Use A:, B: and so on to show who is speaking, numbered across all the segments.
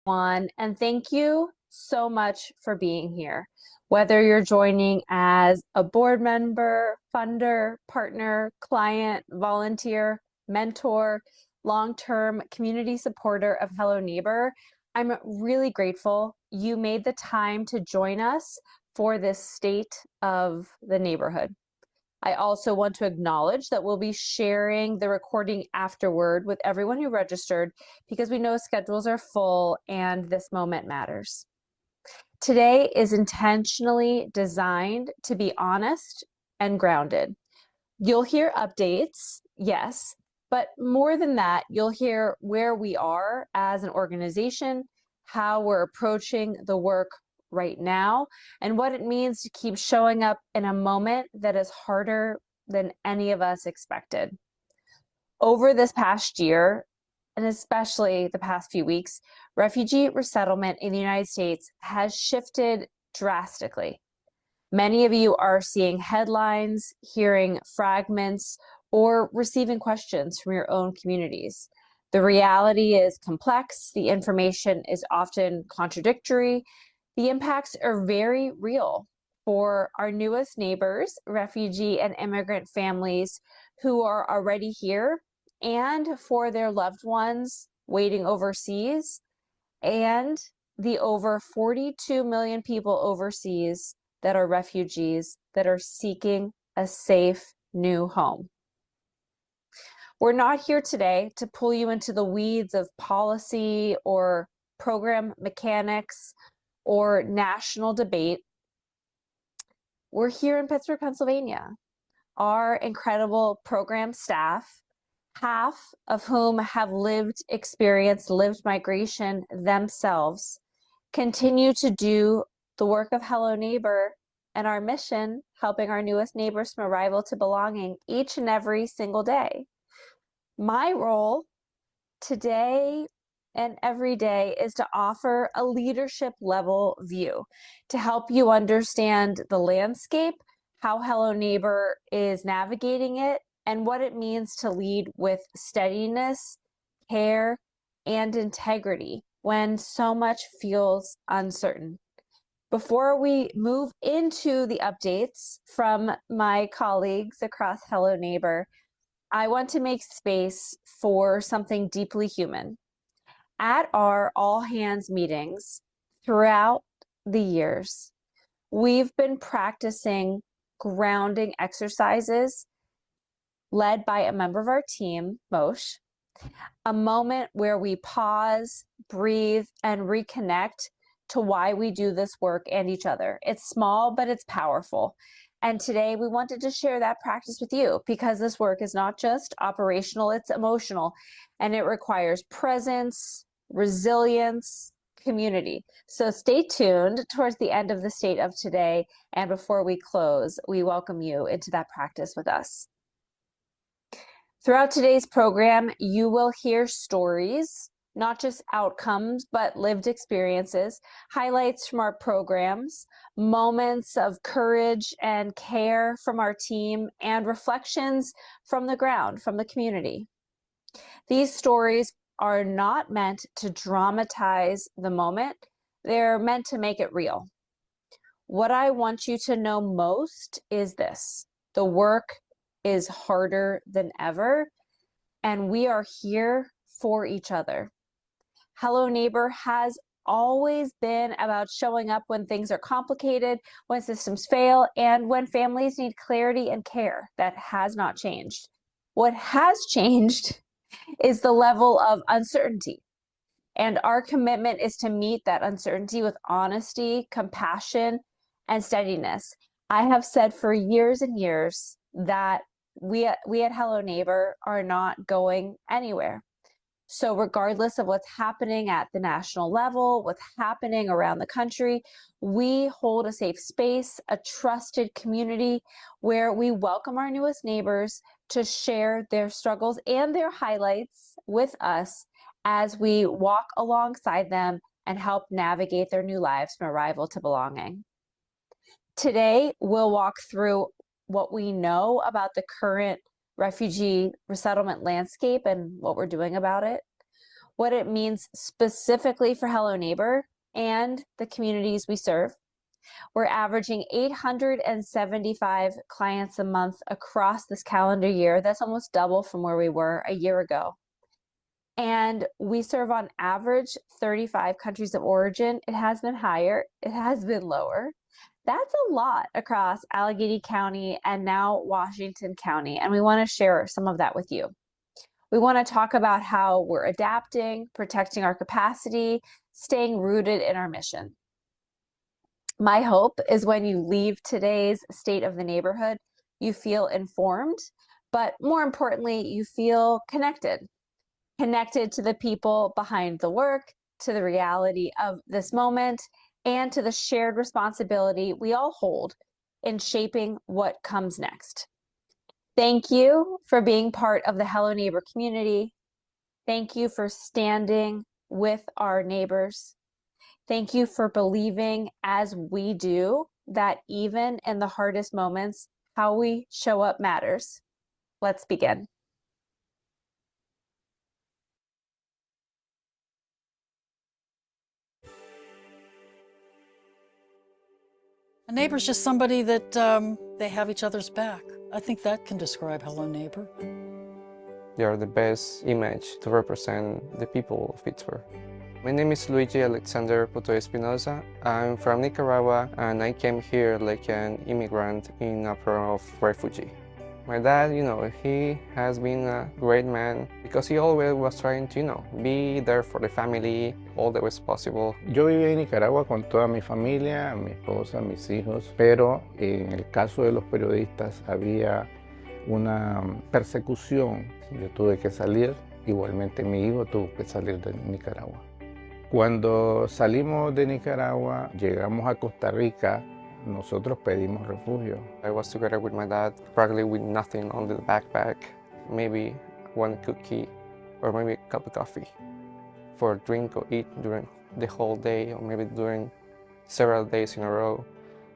A: And thank you so much for being here. Whether you're joining as a board member, funder, partner, client, volunteer, mentor, long-term community supporter of Hello Neighbor, I'm really grateful you made the time to join us for this state of the neighborhood. I also want to acknowledge that we'll be sharing the recording afterward with everyone who registered because we know schedules are full and this moment matters. Today is intentionally designed to be honest and grounded. You'll hear updates, yes, but more than that, you'll hear where we are as an organization, how we're approaching the work right now, and what it means to keep showing up in a moment that is harder than any of us expected. Over this past year, and especially the past few weeks, refugee resettlement in the United States has shifted drastically. Many of you are seeing headlines, hearing fragments, or receiving questions from your own communities. The reality is complex, the information is often contradictory, the impacts are very real for our newest neighbors, refugee and immigrant families who are already here, and for their loved ones waiting overseas, and the over 42 million people overseas that are refugees that are seeking a safe new home. We're not here today to pull you into the weeds of policy or program mechanics or national debate. We're here in Pittsburgh, Pennsylvania. Our incredible program staff, half of whom have experienced lived migration themselves, continue to do the work of Hello Neighbor and our mission, helping our newest neighbors from arrival to belonging each and every single day. My role today and every day is to offer a leadership level view to help you understand the landscape, how Hello Neighbor is navigating it, and what it means to lead with steadiness, care, and integrity when so much feels uncertain. Before we move into the updates from my colleagues across Hello Neighbor, I want to make space for something deeply human. At our all hands meetings throughout the years, we've been practicing grounding exercises led by a member of our team, Moshe, a moment where we pause, breathe, and reconnect to why we do this work and each other. It's small, but it's powerful. And today we wanted to share that practice with you because this work is not just operational, it's emotional, and it requires presence, resilience, community. So stay tuned towards the end of the State of Today. And before we close, we welcome you into that practice with us. Throughout today's program, you will hear stories, not just outcomes, but lived experiences, highlights from our programs, moments of courage and care from our team, and reflections from the ground, from the community. These stories are not meant to dramatize the moment. They're meant to make it real. What I want you to know most is this: the work is harder than ever, and we are here for each other. Hello Neighbor has always been about showing up when things are complicated, when systems fail, and when families need clarity and care. That has not changed. What has changed is the level of uncertainty. And our commitment is to meet that uncertainty with honesty, compassion, and steadiness. I have said for years and years that we at Hello Neighbor are not going anywhere. So regardless of what's happening at the national level, what's happening around the country, we hold a safe space, a trusted community where we welcome our newest neighbors to share their struggles and their highlights with us as we walk alongside them and help navigate their new lives from arrival to belonging. Today, we'll walk through what we know about the current refugee resettlement landscape and what we're doing about it. what it means specifically for Hello Neighbor and the communities we serve. We're averaging 875 clients a month across this calendar year. That's almost double from where we were a year ago. And we serve on average 35 countries of origin. It has been higher, it has been lower. That's a lot across Allegheny County and now Washington County. And we want to share some of that with you. We want to talk about how we're adapting, protecting our capacity, staying rooted in our mission. My hope is when you leave today's State of the Neighborhood, you feel informed, but more importantly, you feel connected to the people behind the work, to the reality of this moment, and to the shared responsibility we all hold in shaping what comes next. Thank you for being part of the Hello Neighbor community. Thank you for standing with our neighbors. Thank you for believing, as we do, that even in the hardest moments, how we show up matters. Let's begin.
B: A neighbor's just somebody that they have each other's back. I think that can describe Hello Neighbor.
C: They are the best image to represent the people of Pittsburgh. My name is Luigi Alexander Puto Espinosa. I'm from Nicaragua and I came here like an immigrant in a program of refugee. My dad, he has been a great man because he always was trying to, be there for the family all the ways possible.
D: Yo viví en Nicaragua con toda mi familia, mi esposa, mis hijos, pero en el caso de los periodistas había una persecución. Yo tuve que salir, igualmente mi hijo tuvo que salir de Nicaragua. Cuando salimos de Nicaragua, llegamos a Costa Rica, nosotros pedimos refugio.
C: I was together with my dad, practically with nothing on the backpack, maybe one cookie or maybe a cup of coffee for a drink or eat during the whole day or maybe during several days in a row.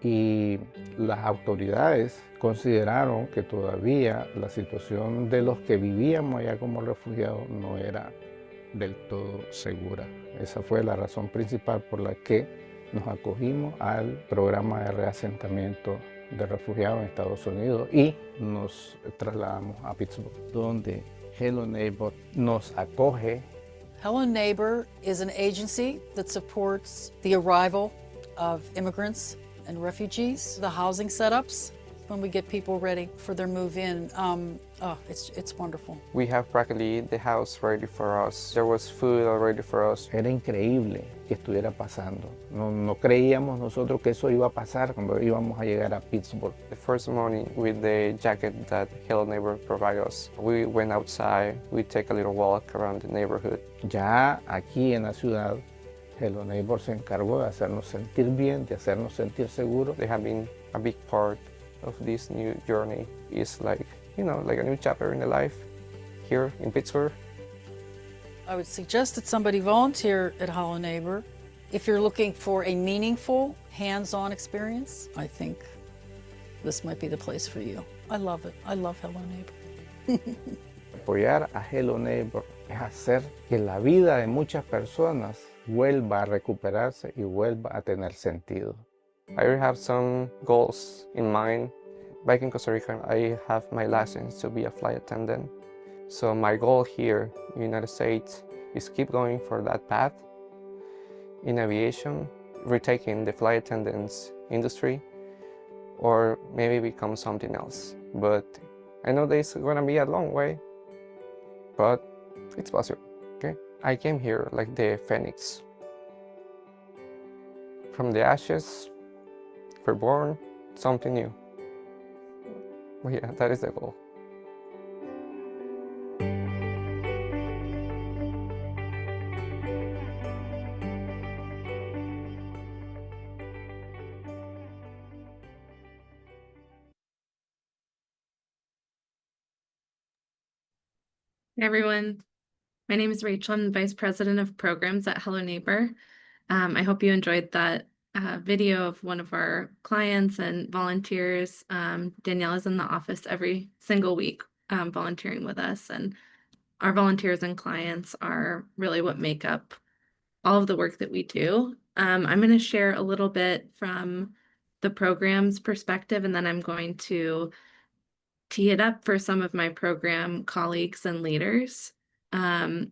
D: Y las autoridades consideraron que todavía la situación de los que vivíamos allá como refugiados no era del todo segura. Esa fue la razón principal por la que nos acogimos al programa de reasentamiento de refugiados en Estados Unidos y nos trasladamos a Pittsburgh, donde Hello Neighbor nos acoge.
B: Hello Neighbor is an agency that supports the arrival of immigrants and refugees, the housing setups, when we get people ready for their move in. It's wonderful.
C: We have practically the house ready for us. There was food already for us.
D: Era increíble que estuviera pasando. No creíamos nosotros que eso iba a pasar cuando íbamos a llegar a Pittsburgh.
C: The first morning with the jacket that Hello Neighbor provided us, we went outside, we take a little walk around the neighborhood.
D: Ya aquí en la ciudad, Hello Neighbor se encargó de hacernos sentir bien, de hacernos sentir seguros.
C: They have been a big part of this new journey. It's like, like a new chapter in the life here in Pittsburgh.
B: I would suggest that somebody volunteer at Hello Neighbor. If you're looking for a meaningful, hands-on experience, I think this might be the place for you. I love it. I love Hello Neighbor.
D: Apoyar a Hello Neighbor es hacer que la vida de muchas personas vuelva a recuperarse y vuelva a tener sentido.
C: I already have some goals in mind. Back in Costa Rica, I have my license to be a flight attendant. So my goal here in the United States is keep going for that path in aviation, retaking the flight attendants industry, or maybe become something else. But I know this is gonna be a long way, but it's possible, okay? I came here like the phoenix. From the ashes, reborn, something new. Well, yeah, that is the goal.
E: Hey everyone, my name is Rachel. I'm the Vice President of Programs at Hello Neighbor. I hope you enjoyed that video of one of our clients and volunteers. Danielle is in the office every single week volunteering with us, and our volunteers and clients are really what make up all of the work that we do. I'm going to share a little bit from the program's perspective, and then I'm going to tee it up for some of my program colleagues and leaders. For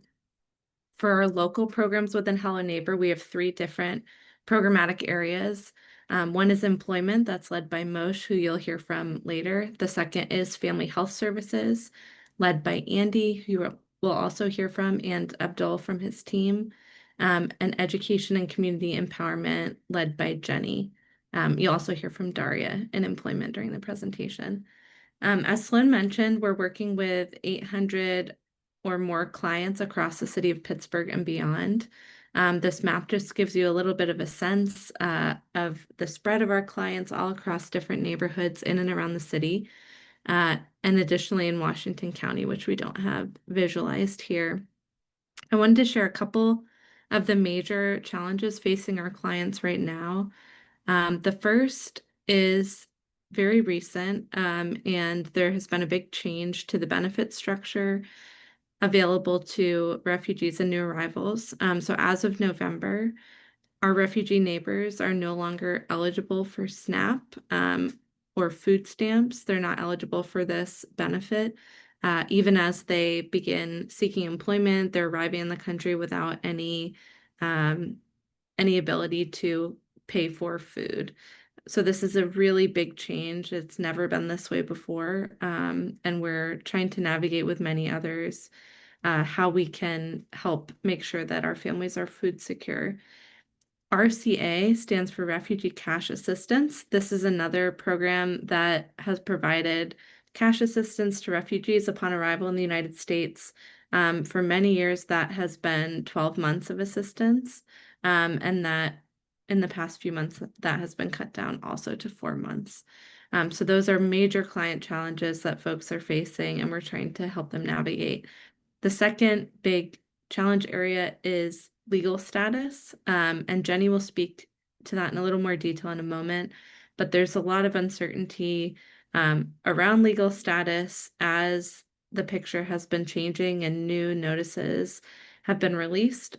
E: our local programs within Hello Neighbor, we have 3 different programmatic areas. One is employment, that's led by Moshe, who you'll hear from later. The second is family health services, led by Andy, who we'll also hear from, and Abdul from his team. And education and community empowerment, led by Jenny. You'll also hear from Daria in employment during the presentation. As Sloan mentioned, we're working with 800 or more clients across the city of Pittsburgh and beyond. This map just gives you a little bit of a sense of the spread of our clients all across different neighborhoods in and around the city, and additionally in Washington County, which we don't have visualized here. I wanted to share a couple of the major challenges facing our clients right now. The first is very recent, and there has been a big change to the benefit structure available to refugees and new arrivals. So as of November, our refugee neighbors are no longer eligible for SNAP or food stamps. They're not eligible for this benefit. Even as they begin seeking employment, they're arriving in the country without any ability to pay for food. So this is a really big change. It's never been this way before, and we're trying to navigate with many others how we can help make sure that our families are food secure. RCA stands for Refugee Cash Assistance. This is another program that has provided cash assistance to refugees upon arrival in the United States. For many years, that has been 12 months of assistance, and that in the past few months, that has been cut down also to 4 months. So those are major client challenges that folks are facing, and we're trying to help them navigate. The second big challenge area is legal status, and Jenny will speak to that in a little more detail in a moment, but there's a lot of uncertainty around legal status as the picture has been changing and new notices have been released.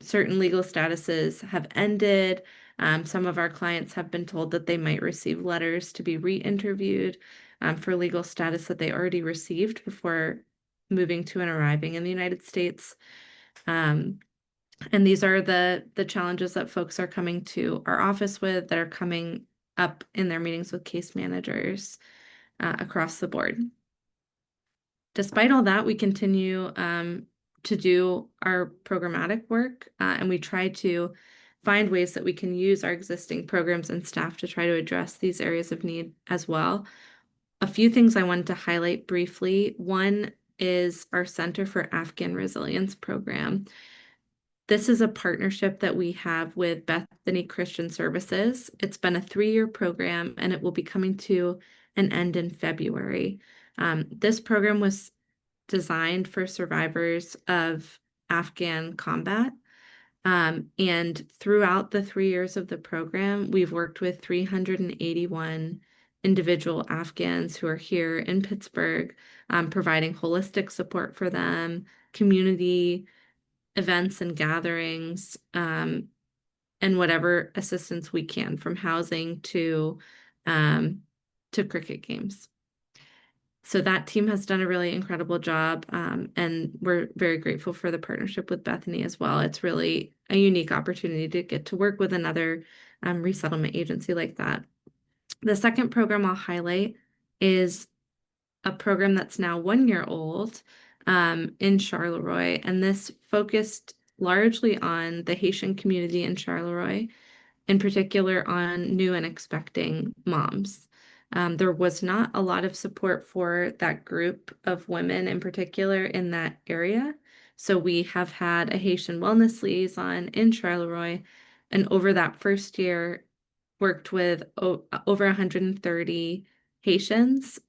E: Certain legal statuses have ended. Some of our clients have been told that they might receive letters to be re-interviewed for legal status that they already received before moving to and arriving in the United States. And these are the challenges that folks are coming to our office with, that are coming up in their meetings with case managers across the board. Despite all that, we continue to do our programmatic work, and we try to find ways that we can use our existing programs and staff to try to address these areas of need as well. A few things I wanted to highlight briefly. One is our Center for Afghan Resilience program. This is a partnership that we have with Bethany Christian Services. It's been a 3-year program, and it will be coming to an end in February. This program was designed for survivors of Afghan combat. And throughout the 3 years of the program, we've worked with 381 individual Afghans who are here in Pittsburgh, providing holistic support for them, community events and gatherings, and whatever assistance we can, from housing to cricket games. So that team has done a really incredible job, and we're very grateful for the partnership with Bethany as well. It's really a unique opportunity to get to work with another resettlement agency like that. The second program I'll highlight is a program that's now 1 year old in Charleroi, and this focused largely on the Haitian community in Charleroi, in particular on new and expecting moms. There was not a lot of support for that group of women in particular in that area. So we have had a Haitian wellness liaison in Charleroi, and over that first year worked with over 130 Haitians.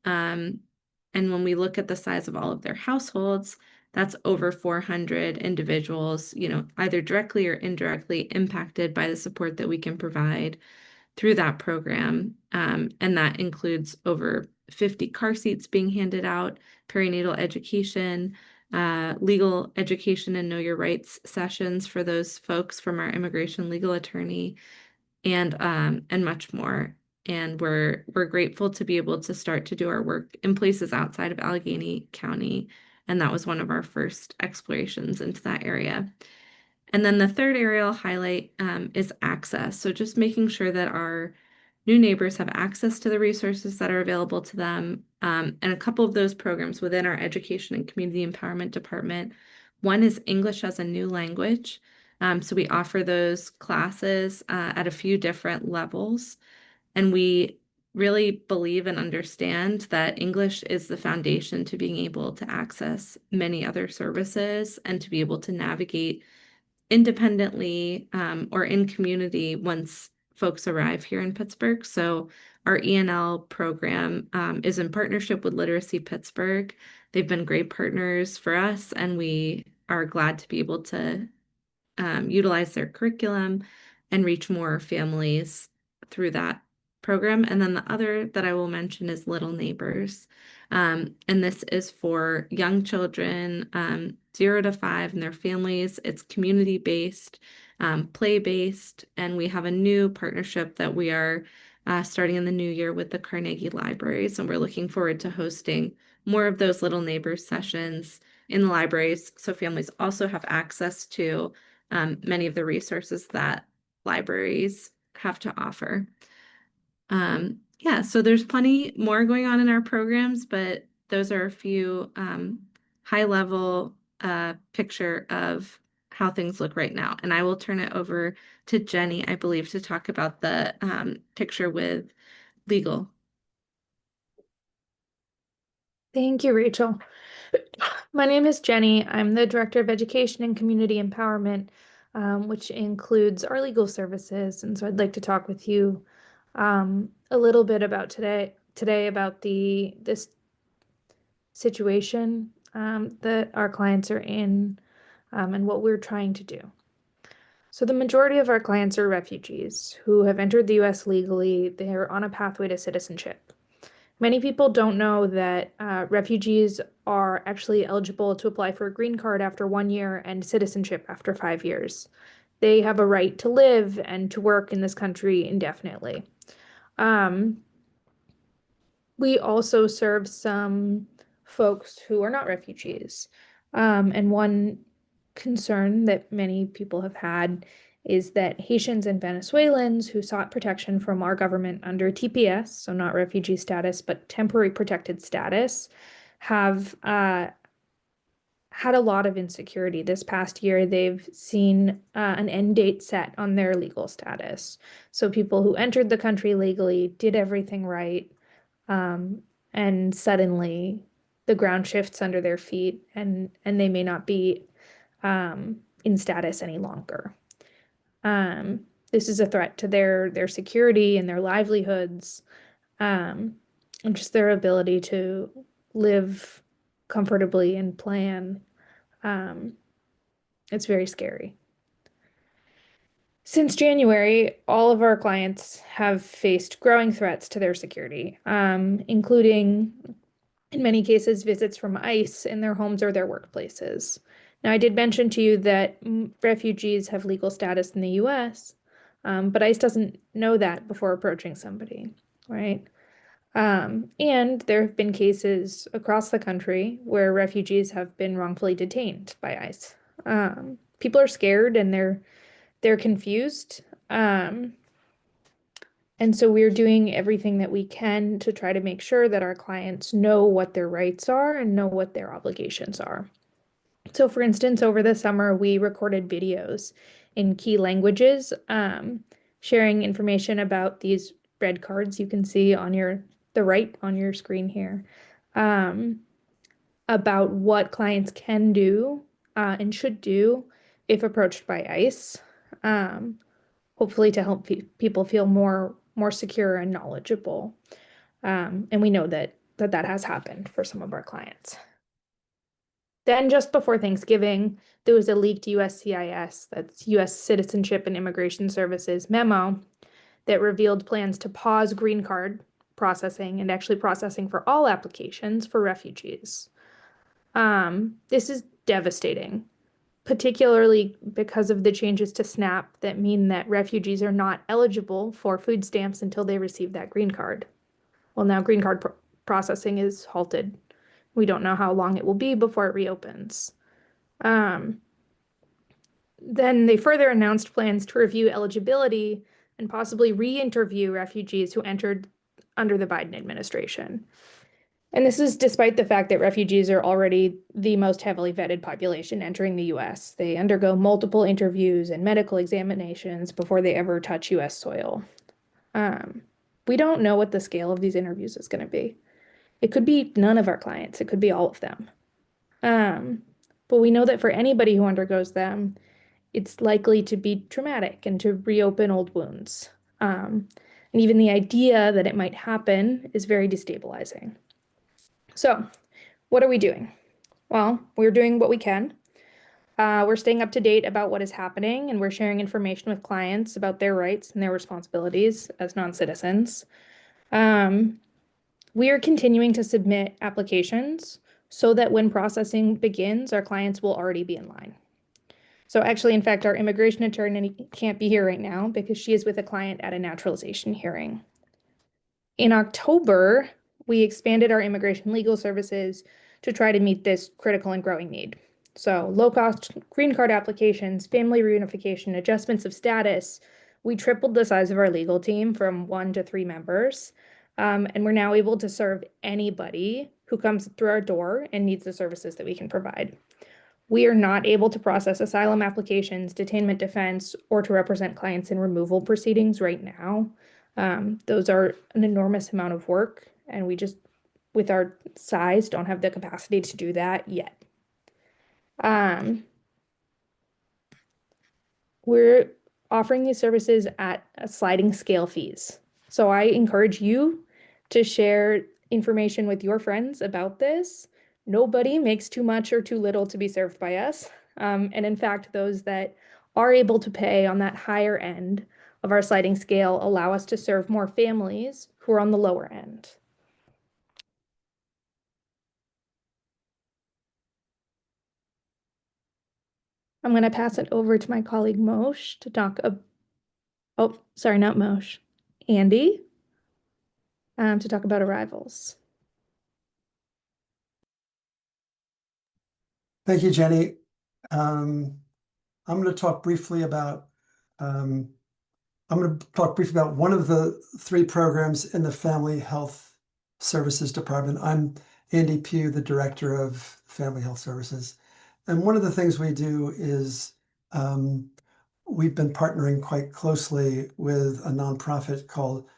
E: And when we look at the size of all of their households, that's over 400 individuals, either directly or indirectly impacted by the support that we can provide through that program. And that includes over 50 car seats being handed out, perinatal education, legal education and know your rights sessions for those folks from our immigration legal attorney, and much more. And we're grateful to be able to start to do our work in places outside of Allegheny County. And that was one of our first explorations into that area. And then the third area I'll highlight is access. So just making sure that our new neighbors have access to the resources that are available to them. And a couple of those programs within our Education and Community Empowerment Department. One is English as a New Language. So we offer those classes at a few different levels. And we really believe and understand that English is the foundation to being able to access many other services and to be able to navigate independently or in community once folks arrive here in Pittsburgh. So our ENL program is in partnership with Literacy Pittsburgh. They've been great partners for us, and we are glad to be able to utilize their curriculum and reach more families through that program. And then the other that I will mention is Little Neighbors. And this is for young children, 0 to 5 and their families. It's community-based, play-based, and we have a new partnership that we are starting in the new year with the Carnegie Libraries. And we're looking forward to hosting more of those Little Neighbors sessions in the libraries, so families also have access to many of the resources that libraries have to offer. Yeah, so there's plenty more going on in our programs, but those are a few high-level picture of how things look right now. And I will turn it over to Jenny, I believe, to talk about the picture with legal.
F: Thank you, Rachel. My name is Jenny. I'm the Director of Education and Community Empowerment, which includes our legal services. And so I'd like to talk with you a little bit about today about this situation that our clients are in and what we're trying to do. So the majority of our clients are refugees who have entered the U.S. legally. They're on a pathway to citizenship. Many people don't know that refugees are actually eligible to apply for a green card after 1 year and citizenship after 5 years. They have a right to live and to work in this country indefinitely. We also serve some folks who are not refugees. And one concern that many people have had is that Haitians and Venezuelans who sought protection from our government under TPS, so not refugee status, but temporary protected status, have had a lot of insecurity. This past year, they've seen an end date set on their legal status. So people who entered the country legally did everything right, and suddenly the ground shifts under their feet, and they may not be in status any longer. This is a threat to their security and their livelihoods, and just their ability to live comfortably and plan. It's very scary. Since January, all of our clients have faced growing threats to their security, including, in many cases, visits from ICE in their homes or their workplaces. Now, I did mention to you that refugees have legal status in the U.S., but ICE doesn't know that before approaching somebody, right? And there have been cases across the country where refugees have been wrongfully detained by ICE. People are scared and they're confused. And so we're doing everything that we can to try to make sure that our clients know what their rights are and know what their obligations are. So for instance, over the summer, we recorded videos in key languages, sharing information about these red cards you can see on the right on your screen here, about what clients can do and should do if approached by ICE, hopefully to help people feel more secure and knowledgeable. And we know that has happened for some of our clients. Then just before Thanksgiving, there was a leaked USCIS, that's U.S. Citizenship and Immigration Services memo, that revealed plans to pause green card processing and actually processing for all applications for refugees. This is devastating, particularly because of the changes to SNAP that mean that refugees are not eligible for food stamps until they receive that green card. Well, now green card processing is halted. We don't know how long it will be before it reopens. Then they further announced plans to review eligibility and possibly re-interview refugees who entered under the Biden administration. And this is despite the fact that refugees are already the most heavily vetted population entering the US. They undergo multiple interviews and medical examinations before they ever touch US soil. We don't know what the scale of these interviews is going to be. It could be none of our clients. It could be all of them. But we know that for anybody who undergoes them, it's likely to be traumatic and to reopen old wounds. And even the idea that it might happen is very destabilizing. So, what are we doing? Well, we're doing what we can. We're staying up to date about what is happening, and we're sharing information with clients about their rights and their responsibilities as non-citizens. We are continuing to submit applications so that when processing begins, our clients will already be in line. So actually, in fact, our immigration attorney can't be here right now because she is with a client at a naturalization hearing. In October, we expanded our immigration legal services to try to meet this critical and growing need. So low-cost green card applications, family reunification, adjustments of status. We tripled the size of our legal team from 1 to 3 members. And we're now able to serve anybody who comes through our door and needs the services that we can provide. We are not able to process asylum applications, detainment defense, or to represent clients in removal proceedings right now. Those are an enormous amount of work, and we just, with our size, don't have the capacity to do that yet. We're offering these services at a sliding scale fees. So I encourage you to share information with your friends about this. Nobody makes too much or too little to be served by us. And in fact, those that are able to pay on that higher end of our sliding scale allow us to serve more families who are on the lower end. I'm going to pass it over to my colleague Moshe to talk oh, sorry, not Moshe, Andy, to talk about arrivals.
G: Thank you, Jenny. I'm going to talk briefly about one of the 3 programs in the Family Health Services Department. I'm Andy Pugh, the Director of Family Health Services. And one of the things we do is we've been partnering quite closely with a nonprofit called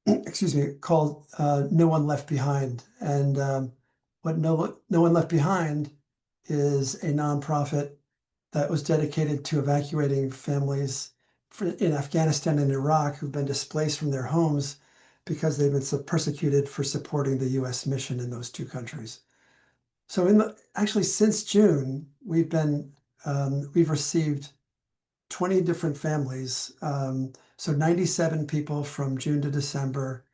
G: No One Left Behind. And what No One Left Behind is a nonprofit that was dedicated to evacuating families in Afghanistan and Iraq who've been displaced from their homes because they've been persecuted for supporting the U.S. mission in those 2 countries. So actually since June, we've received 20 different families. So 97 people from June to December.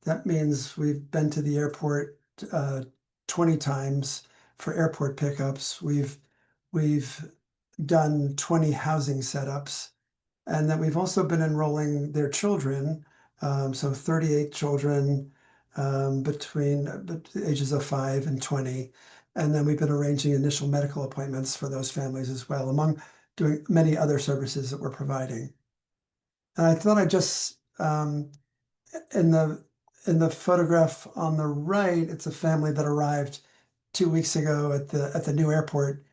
G: That means we've been to the airport 20 times for airport pickups. We've done 20 housing setups, and then we've also been enrolling their children. So 38 children between the ages of 5 and 20. And then we've been arranging initial medical appointments for those families as well, among doing many other services that we're providing. And I thought I'd just, in the photograph on the right, it's a family that arrived 2 weeks ago at the new airport.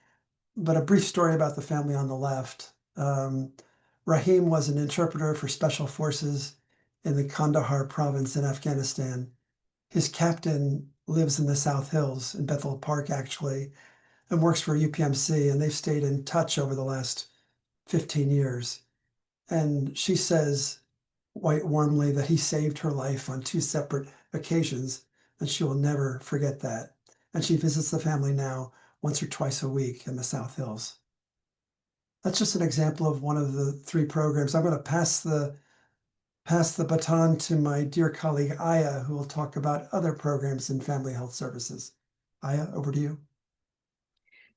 G: But a brief story about the family on the left. Rahim was an interpreter for special forces in the Kandahar province in Afghanistan. His captain lives in the South Hills in Bethel Park, actually, and works for UPMC, and they've stayed in touch over the last 15 years. And she says quite warmly that he saved her life on 2 separate occasions, and she will never forget that. And she visits the family now once or twice a week in the South Hills. That's just an example of one of the 3 programs. I'm going to pass the pass the baton to my dear colleague Aya, who will talk about other programs in family health services. Aya, over to you.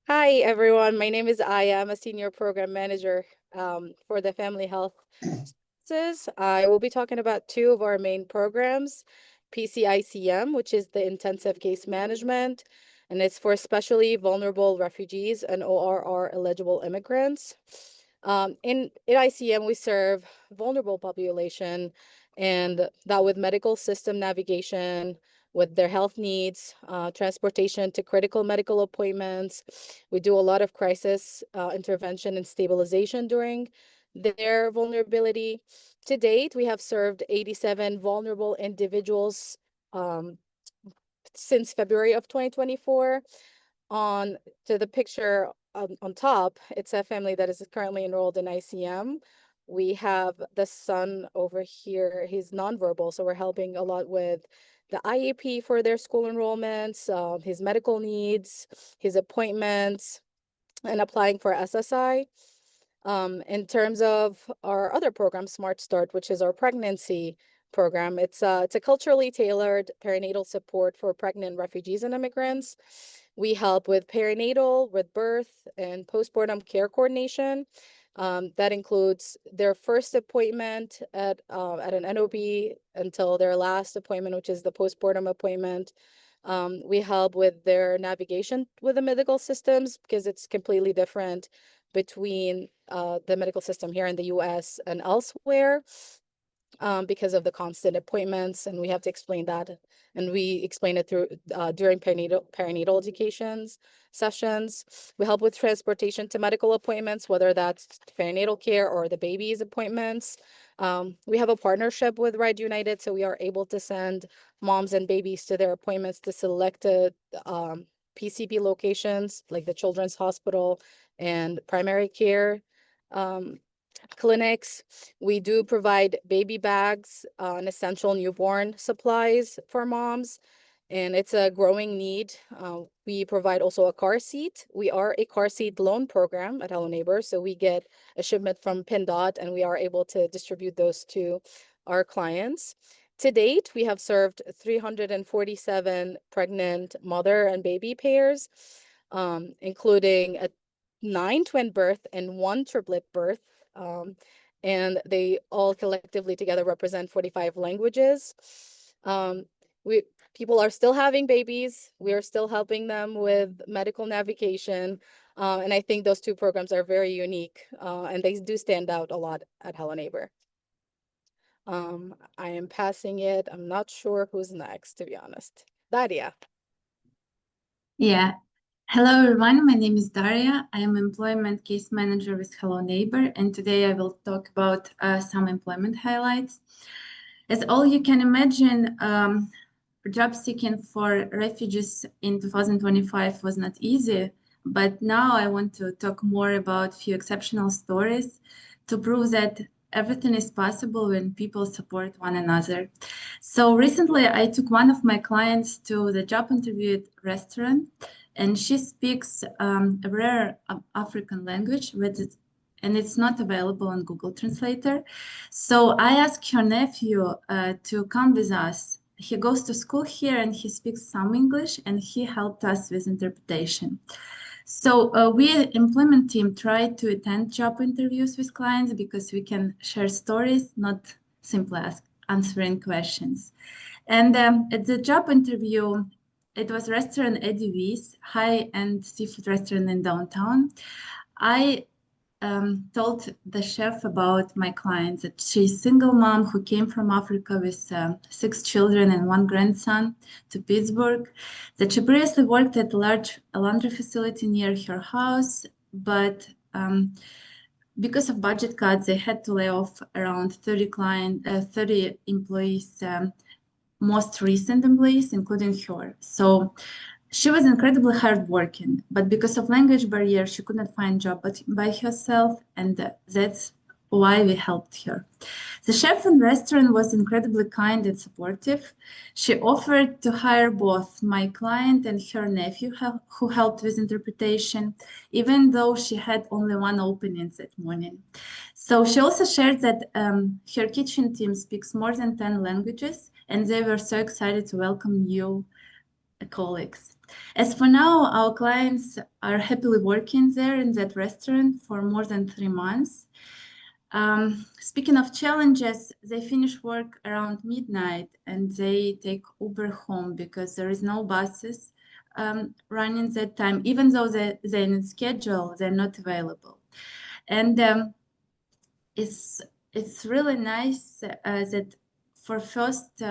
H: Hi, everyone. My name is Aya. I'm a senior program manager for the family health services. I will be talking about two of our main programs, PCICM, which is the intensive case management, and it's for especially vulnerable refugees and ORR eligible immigrants. In ICM, we serve vulnerable population, and that with medical system navigation, with their health needs, transportation to critical medical appointments. We do a lot of crisis intervention and stabilization during their vulnerability. To date, we have served 87 vulnerable individuals since February of 2024. On to the picture on top, it's a family that is currently enrolled in ICM. We have the son over here, he's nonverbal, so we're helping a lot with the IEP for their school enrollments, his medical needs, his appointments, and applying for SSI. In terms of our other program, Smart Start, which is our pregnancy program, it's a culturally tailored perinatal support for pregnant refugees and immigrants. We help with perinatal, with birth, and postpartum care coordination. That includes their first appointment at an NOB until their last appointment, which is the postpartum appointment. We help with their navigation with the medical systems because it's completely different between the medical system here in the US and elsewhere because of the constant appointments, and we have to explain that. And we explain it through during perinatal educations sessions. We help with transportation to medical appointments, whether that's perinatal care or the baby's appointments. We have a partnership with Ride United, so we are able to send moms and babies to their appointments to selected PCP locations like the Children's Hospital and primary care clinics. We do provide baby bags and essential newborn supplies for moms, and it's a growing need. We provide also a car seat. We are a car seat loan program at Hello Neighbor, so we get a shipment from PennDOT and we are able to distribute those to our clients. To date, we have served 347 pregnant mother and baby pairs, including 9 twin birth and 1 triplet birth. And they all collectively together represent 45 languages. People are still having babies. We are still helping them with medical navigation. And I think those two programs are very unique and they do stand out a lot at Hello Neighbor. I am passing it. I'm not sure who's next, to be honest. Daria.
I: Yeah. Hello, everyone. My name is Daria. I am employment case manager with Hello Neighbor, and today I will talk about some employment highlights. As all you can imagine, job seeking for refugees in 2025 was not easy, but now I want to talk more about a few exceptional stories to prove that everything is possible when people support one another. So recently I took one of my clients to the job interview at a restaurant, and she speaks a rare African language, and it's not available on Google Translator. So I asked her nephew to come with us. He goes to school here and he speaks some English, and he helped us with interpretation. So we employment team try to attend job interviews with clients because we can share stories, not simply answering questions. And at the job interview, it was restaurant Eddie V's, high-end seafood restaurant in downtown. I told the chef about my client, that she's a single mom who came from Africa with 6 children and 1 grandson to Pittsburgh, that she previously worked at a large laundry facility near her house, but because of budget cuts, they had to lay off around 30 employees, most recent employees, including her. So she was incredibly hardworking, but because of language barrier, she could not find a job by herself, and that's why we helped her. The chef in the restaurant was incredibly kind and supportive. She offered to hire both my client and her nephew who helped with interpretation, even though she had only one opening that morning. So she also shared that her kitchen team speaks more than 10 languages, and they were so excited to welcome new colleagues. As for now, our clients are happily working there in that restaurant for more than 3 months. Speaking of challenges, they finish work around midnight and they take Uber home because there is no buses running that time. Even though they're in schedule, they're not available. And it's really nice that for first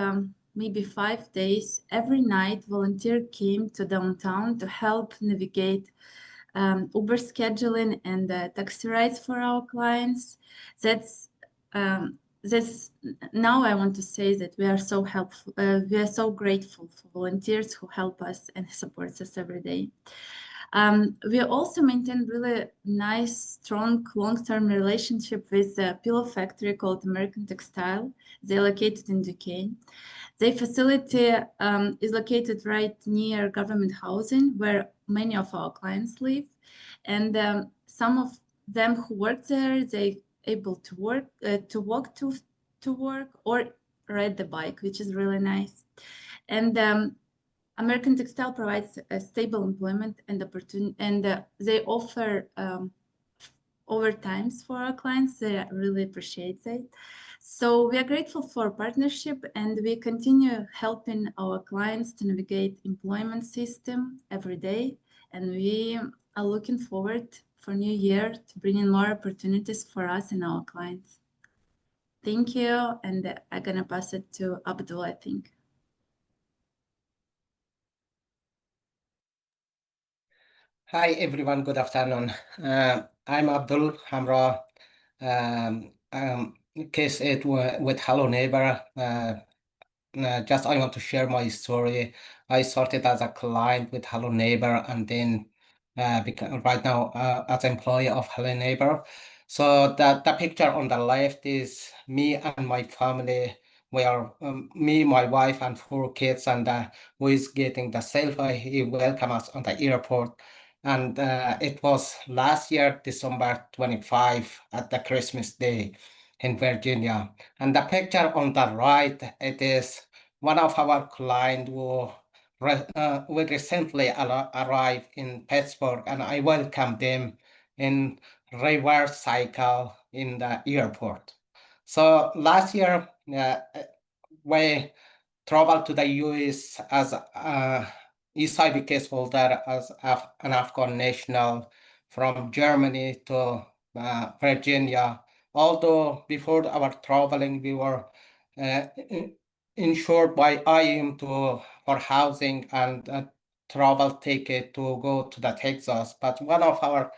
I: maybe 5 days, every night volunteer came to downtown to help navigate Uber scheduling and taxi rides for our clients. That's now I want to say that we are so helpful. We are so grateful for volunteers who help us and support us every day. We also maintain really nice, strong, long-term relationship with a pillow factory called American Textile. They're located in Duquesne. Their facility is located right near government housing where many of our clients live. And some of them who work there, they able to walk to work or ride the bike, which is really nice. And American Textile provides a stable employment and opportunity, and they offer overtimes for our clients. They really appreciate that. So we are grateful for partnership, and we continue helping our clients to navigate employment system every day. And we are looking forward for new year to bring in more opportunities for us and our clients. Thank you, and I'm gonna pass it to Abdul, I think.
J: Hi everyone, good afternoon. I'm Abdul Hamra, case it with Hello Neighbor. Just I want to share my story. I started as a client with Hello Neighbor and then right now as employee of Hello Neighbor. So the picture on the left is me and my family. We are me, my wife, and 4 kids, and who is getting the selfie. He welcomed us on the airport. And it was last year, December 25, at the Christmas Day in Virginia. And the picture on the right, it is one of our clients who we recently arrived in Pittsburgh, and I welcomed them in reverse cycle in the airport. So last year, we traveled to the US as ECIB case holder as an Afghan national from Germany to Virginia. Although before our traveling, we were insured by IM for housing and travel ticket to go to the Texas. But one of our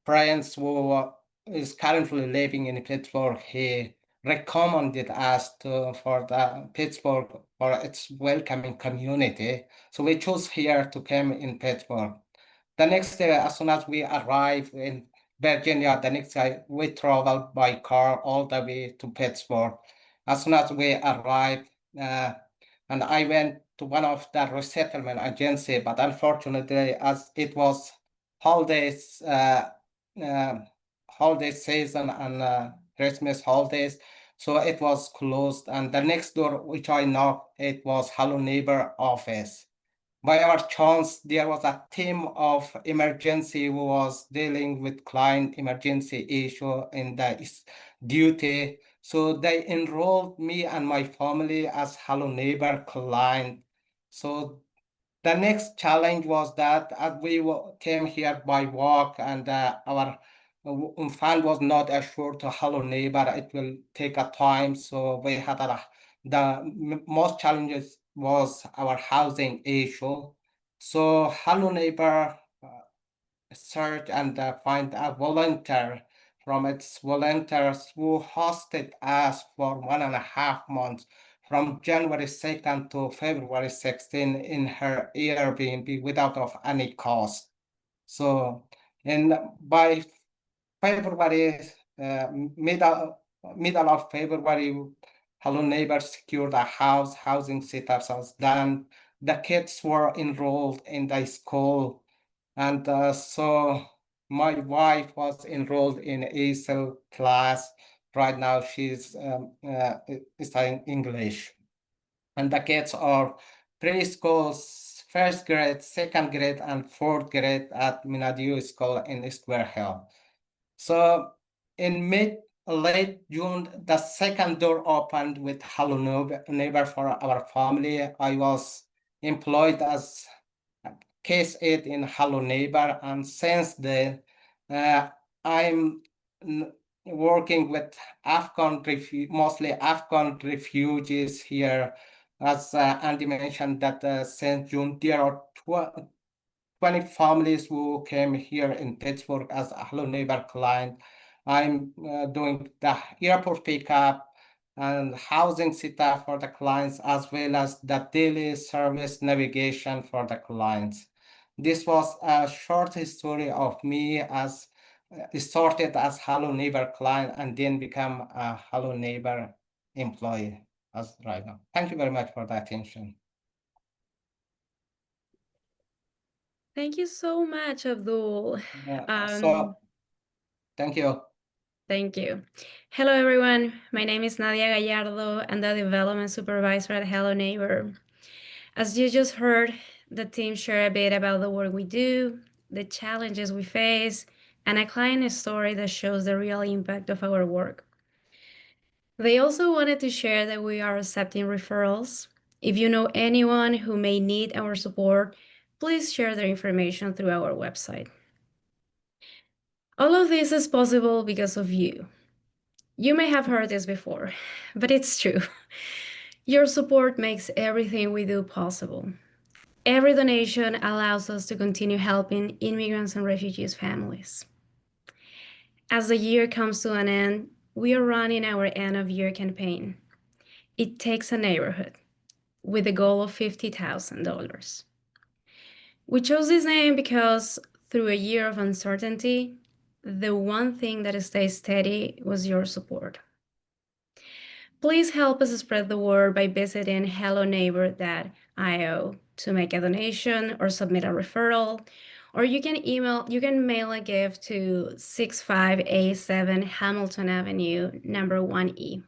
J: friends who is currently living in Pittsburgh, he recommended us for the Pittsburgh for its welcoming community. So we chose here to come in Pittsburgh. The next day, as soon as we arrived in Virginia, the next day we traveled by car all the way to Pittsburgh. As soon as we arrived, and I went to one of the resettlement agency, but unfortunately, as it was holidays, holiday season and Christmas holidays, so it was closed. And the next door which I knocked, it was Hello Neighbor office. By our chance, there was a team of emergency who was dealing with client emergency issue in the duty. So they enrolled me and my family as Hello Neighbor client. So the next challenge was that as we came here by walk and our fund was not assured to Hello Neighbor, it will take a time. So we had the most challenges was our housing issue. So Hello Neighbor search and find a volunteer from its volunteers who hosted us for 1.5 months from January 2nd to February 16 in her Airbnb without of any cost. So, and by February middle of February, Hello Neighbor secured a housing setup was done. The kids were enrolled in the school, and so my wife was enrolled in ESL class. Right now, she's studying English, and the kids are preschool, first grade, second grade, and fourth grade at Minadiu School in Square Hill. So in late June, the second door opened with Hello Neighbor for our family. I was employed as case aide in Hello Neighbor, and since then, I'm working with mostly Afghan refugees here. As Andy mentioned, that since June, there are 20 families who came here in Pittsburgh as a Hello Neighbor client. I'm doing the airport pickup and housing setup for the clients, as well as the daily service navigation for the clients. This was a short history of me as started as Hello Neighbor client and then become a Hello Neighbor employee as right now. Thank you very much for the attention.
K: Thank you so much, Abdul.
J: Thank you.
K: Thank you. Hello, everyone. My name is Nadia Gallardo. I'm the Development Supervisor at Hello Neighbor. As you just heard, the team share a bit about the work we do, the challenges we face, and a client story that shows the real impact of our work. They also wanted to share that we are accepting referrals. If you know anyone who may need our support, please share their information through our website. All of this is possible because of you. You may have heard this before, but it's true. Your support makes everything we do possible. Every donation allows us to continue helping immigrants and refugees' families. As the year comes to an end, we are running our end-of-year campaign. It takes a neighborhood with a goal of $50,000. We chose this name because through a year of uncertainty, the one thing that stays steady was your support. Please help us spread the word by visiting helloneighbor.io to make a donation or submit a referral, or you can mail a gift to 6587 Hamilton Avenue, number 1E.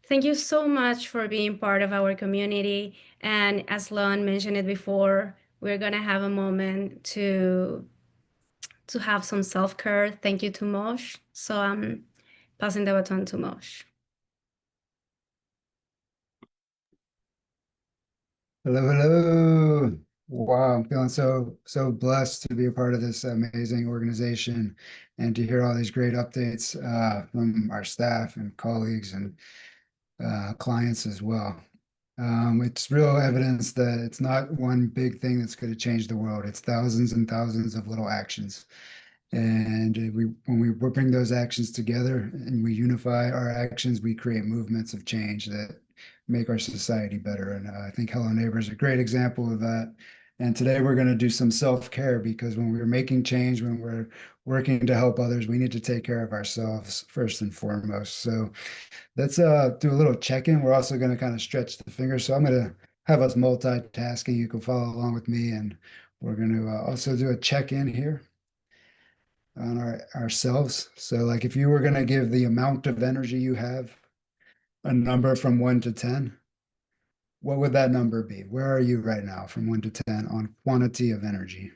K: Thank you so much for being part of our community. And as Lon mentioned it before, we're gonna have a moment to have some self-care. Thank you to Mosh. So I'm passing the baton to Mosh.
L: Hello, hello. Wow, I'm feeling so blessed to be a part of this amazing organization and to hear all these great updates from our staff and colleagues and clients as well. It's real evidence that it's not one big thing that's going to change the world. It's thousands and thousands of little actions. And when we bring those actions together and we unify our actions, we create movements of change that make our society better. And I think Hello Neighbor is a great example of that. And today we're going to do some self-care, because when we're making change, when we're working to help others, we need to take care of ourselves first and foremost. So let's do a little check-in. We're also going to kind of stretch the fingers. So I'm going to have us multitasking. You can follow along with me, and we're going to also do a check-in here on ourselves. So like if you were going to give the amount of energy you have a number from 1 to 10, what would that number be? Where are you right now from 1 to 10 on quantity of energy?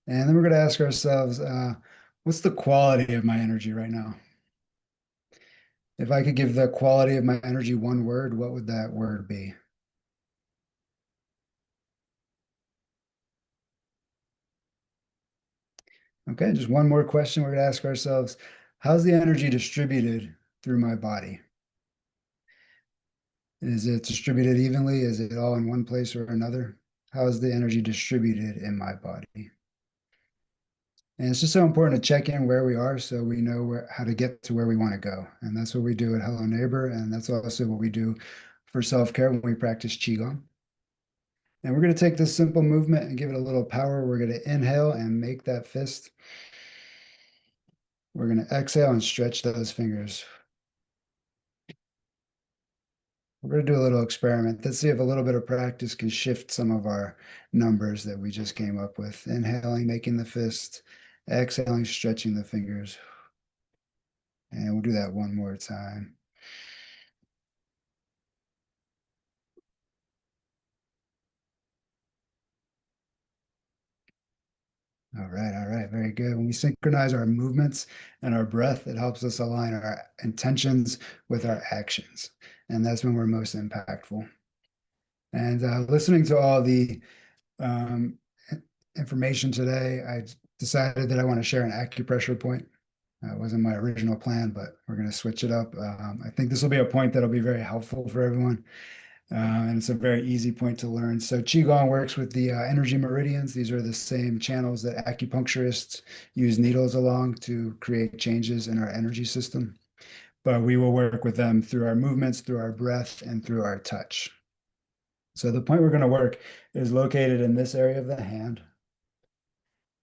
L: And then we're going to ask ourselves, what's the quality of my energy right now? If I could give the quality of my energy one word, what would that word be? Okay, just one more question we're going to ask ourselves. How's the energy distributed through my body? Is it distributed evenly? Is it all in one place or another? How is the energy distributed in my body? And it's just so important to check in where we are so we know how to get to where we want to go. And that's what we do at Hello Neighbor. And that's also what we do for self-care when we practice Qigong. And we're going to take this simple movement and give it a little power. We're going to inhale and make that fist. We're going to exhale and stretch those fingers. We're going to do a little experiment. Let's see if a little bit of practice can shift some of our numbers that we just came up with. Inhaling, making the fist. Exhaling, stretching the fingers. And we'll do that one more time. All right, very good. When we synchronize our movements and our breath, it helps us align our intentions with our actions. And that's when we're most impactful. And listening to all the um, information today, I decided that I want to share an acupressure point. It wasn't my original plan, but we're going to switch it up. I think this will be a point that'll be very helpful for everyone. And it's a very easy point to learn. So Qigong works with the energy meridians. These are the same channels that acupuncturists use needles along to create changes in our energy system. But we will work with them through our movements, through our breath, and through our touch. So the point we're going to work is located in this area of the hand.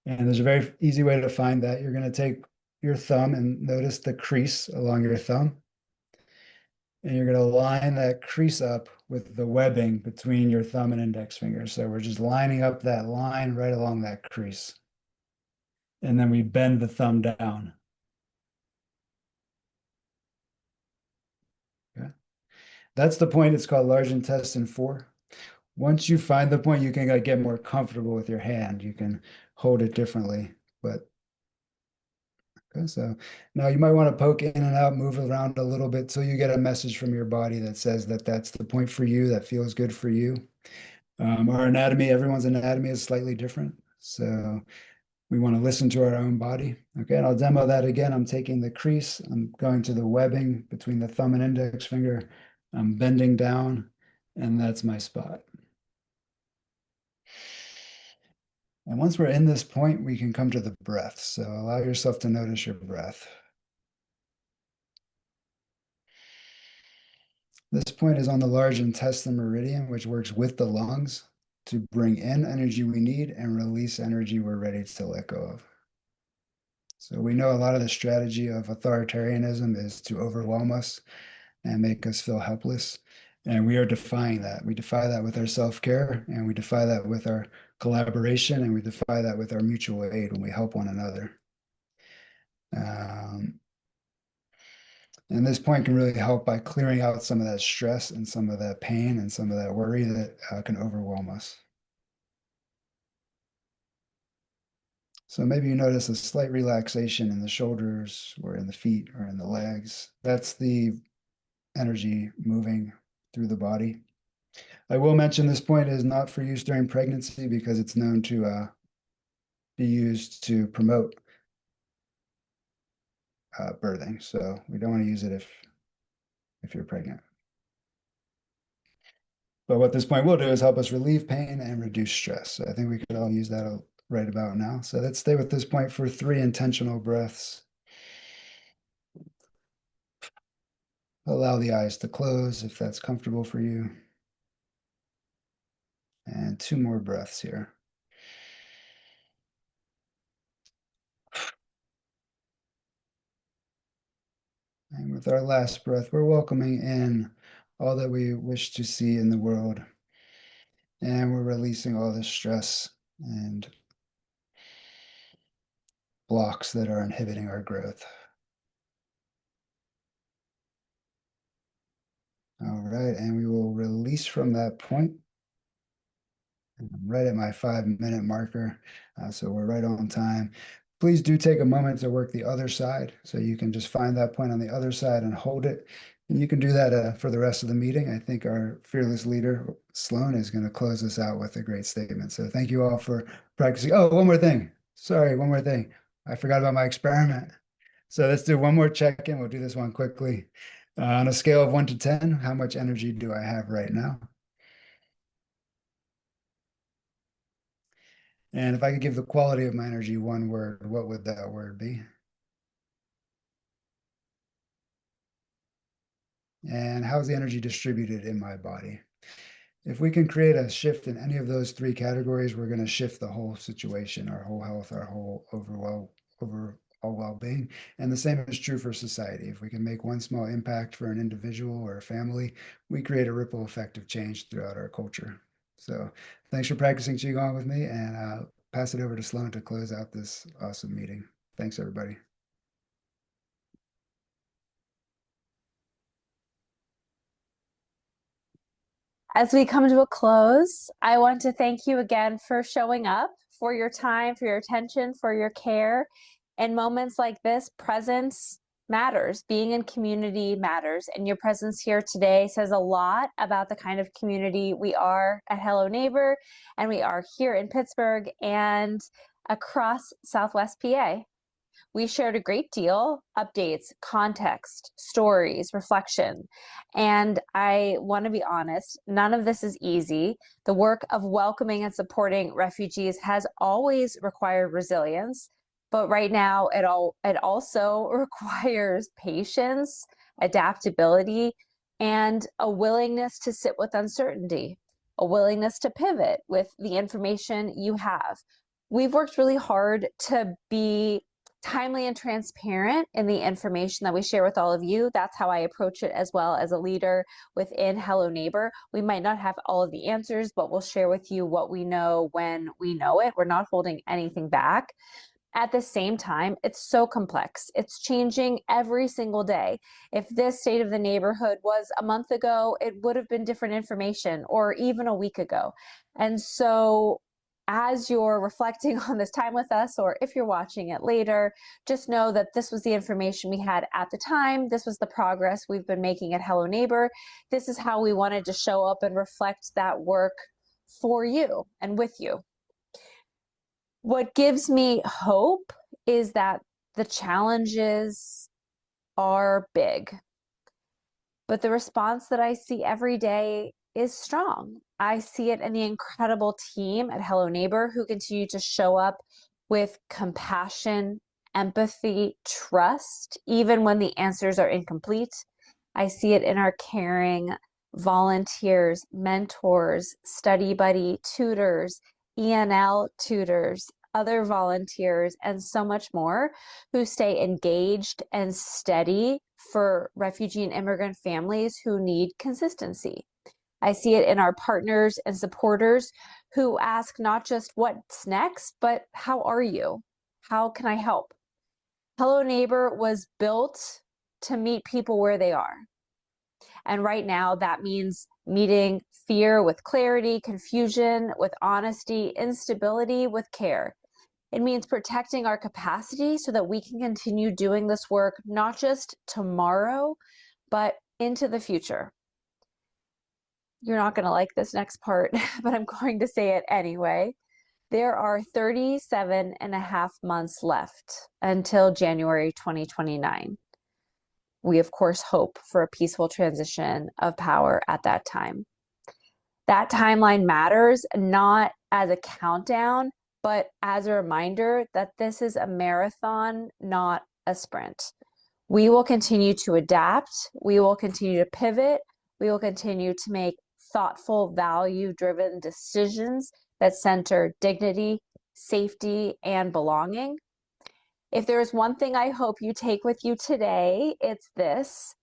L: And there's a very easy way to find that. You're going to take your thumb and notice the crease along your thumb. And you're going to line that crease up with the webbing between your thumb and index finger. So we're just lining up that line right along that crease. And then we bend the thumb down. Okay. That's the point. It's called large intestine 4. Once you find the point, you can get more comfortable with your hand. You can hold it differently. But okay, so now you might want to poke in and out, move around a little bit till you get a message from your body that says that that's the point for you, that feels good for you. Our anatomy, everyone's anatomy is slightly different. So we want to listen to our own body. Okay, and I'll demo that again. I'm taking the crease, I'm going to the webbing between the thumb and index finger. I'm bending down, and that's my spot. And once we're in this point, we can come to the breath. So allow yourself to notice your breath. This point is on the large intestine meridian, which works with the lungs to bring in energy we need and release energy we're ready to let go of. So we know a lot of the strategy of authoritarianism is to overwhelm us and make us feel helpless. And we are defying that. We defy that with our self-care, and we defy that with our collaboration, and we defy that with our mutual aid when we help one another. And this point can really help by clearing out some of that stress and some of that pain and some of that worry that can overwhelm us. So maybe you notice a slight relaxation in the shoulders or in the feet or in the legs. That's the energy moving through the body. I will mention this point is not for use during pregnancy because it's known to be used to promote birthing. So we don't want to use it if you're pregnant. But what this point will do is help us relieve pain and reduce stress. So I think we could all use that right about now. So let's stay with this point for 3 intentional breaths. Allow the eyes to close if that's comfortable for you. And 2 more breaths here. And with our last breath, we're welcoming in all that we wish to see in the world. And we're releasing all the stress and blocks that are inhibiting our growth. All right, and we will release from that point. I'm right at my 5-minute marker, so we're right on time. Please do take a moment to work the other side, so you can just find that point on the other side and hold it. And you can do that for the rest of the meeting. I think our fearless leader, Sloan, is going to close us out with a great statement. So thank you all for practicing. Oh, one more thing. Sorry, one more thing. I forgot about my experiment. So let's do one more check-in. We'll do this one quickly. On a scale of 1 to 10, how much energy do I have right now? And if I could give the quality of my energy 1 word, what would that word be? And how's the energy distributed in my body? If we can create a shift in any of those three categories, we're going to shift the whole situation, our whole health, our whole overall well-being. And the same is true for society. If we can make one small impact for an individual or a family, we create a ripple effect of change throughout our culture. So thanks for practicing Qigong with me, and I'll pass it over to Sloan to close out this awesome meeting. Thanks, everybody.
A: As we come to a close, I want to thank you again for showing up, for your time, for your attention, for your care. In moments like this, presence matters. Being in community matters. And your presence here today says a lot about the kind of community we are at Hello Neighbor, and we are here in Pittsburgh and across Southwest PA. We shared a great deal, updates, context, stories, reflection. And I want to be honest, none of this is easy. The work of welcoming and supporting refugees has always required resilience, but right now it also requires patience, adaptability, and a willingness to sit with uncertainty, a willingness to pivot with the information you have. We've worked really hard to be timely and transparent in the information that we share with all of you. That's how I approach it as well as a leader within Hello Neighbor. We might not have all of the answers, but we'll share with you what we know when we know it. We're not holding anything back. At the same time, it's so complex. It's changing every single day. If this state of the neighborhood was a month ago, it would have been different information, or even a week ago. And so as you're reflecting on this time with us, or if you're watching it later, just know that this was the information we had at the time. This was the progress we've been making at Hello Neighbor. This is how we wanted to show up and reflect that work for you and with you. What gives me hope is that the challenges are big, but the response that I see every day is strong. I see it in the incredible team at Hello Neighbor who continue to show up with compassion, empathy, trust, even when the answers are incomplete. I see it in our caring volunteers, mentors, study buddy tutors, ENL tutors, other volunteers, and so much more who stay engaged and steady for refugee and immigrant families who need consistency. I see it in our partners and supporters who ask not just what's next, but how are you? How can I help? Hello Neighbor was built to meet people where they are. And right now that means meeting fear with clarity, confusion with honesty, instability with care. It means protecting our capacity so that we can continue doing this work, not just tomorrow, but into the future. You're not going to like this next part, but I'm going to say it anyway. There are 37 and a half months left until January 2029. We, of course, hope for a peaceful transition of power at that time. That timeline matters not as a countdown, but as a reminder that this is a marathon, not a sprint. We will continue to adapt. We will continue to pivot. We will continue to make thoughtful, value-driven decisions that center dignity, safety, and belonging. If there's one thing I hope you take with you today, it's this: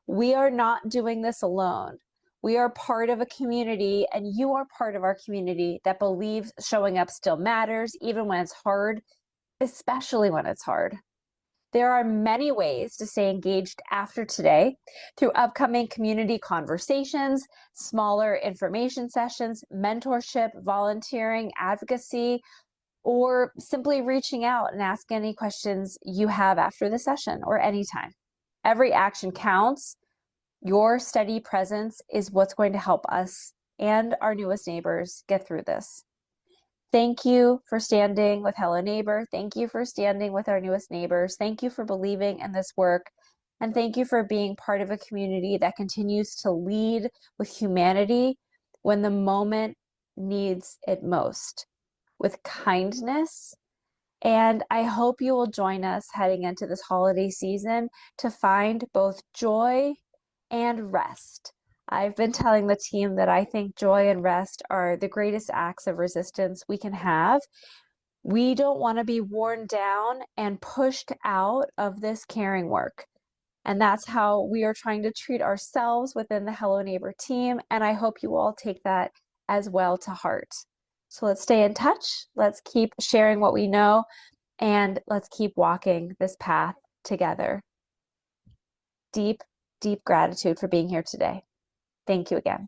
A: we are not doing this alone. We are part of a community, and you are part of our community that believes showing up still matters, even when it's hard, especially when it's hard. There are many ways to stay engaged after today through upcoming community conversations, smaller information sessions, mentorship, volunteering, advocacy, or simply reaching out and asking any questions you have after the session or anytime. Every action counts. Your steady presence is what's going to help us and our newest neighbors get through this. Thank you for standing with Hello Neighbor. Thank you for standing with our newest neighbors. Thank you for believing in this work. And thank you for being part of a community that continues to lead with humanity when the moment needs it most, with kindness. And I hope you will join us heading into this holiday season to find both joy and rest I've been telling the team that I think joy and rest are the greatest acts of resistance we can have. We don't want to be worn down and pushed out of this caring work. And that's how we are trying to treat ourselves within the Hello Neighbor team. And I hope you all take that as well to heart. So let's stay in touch. Let's keep sharing what we know, and let's keep walking this path together. Deep, deep gratitude for being here today. Thank you again.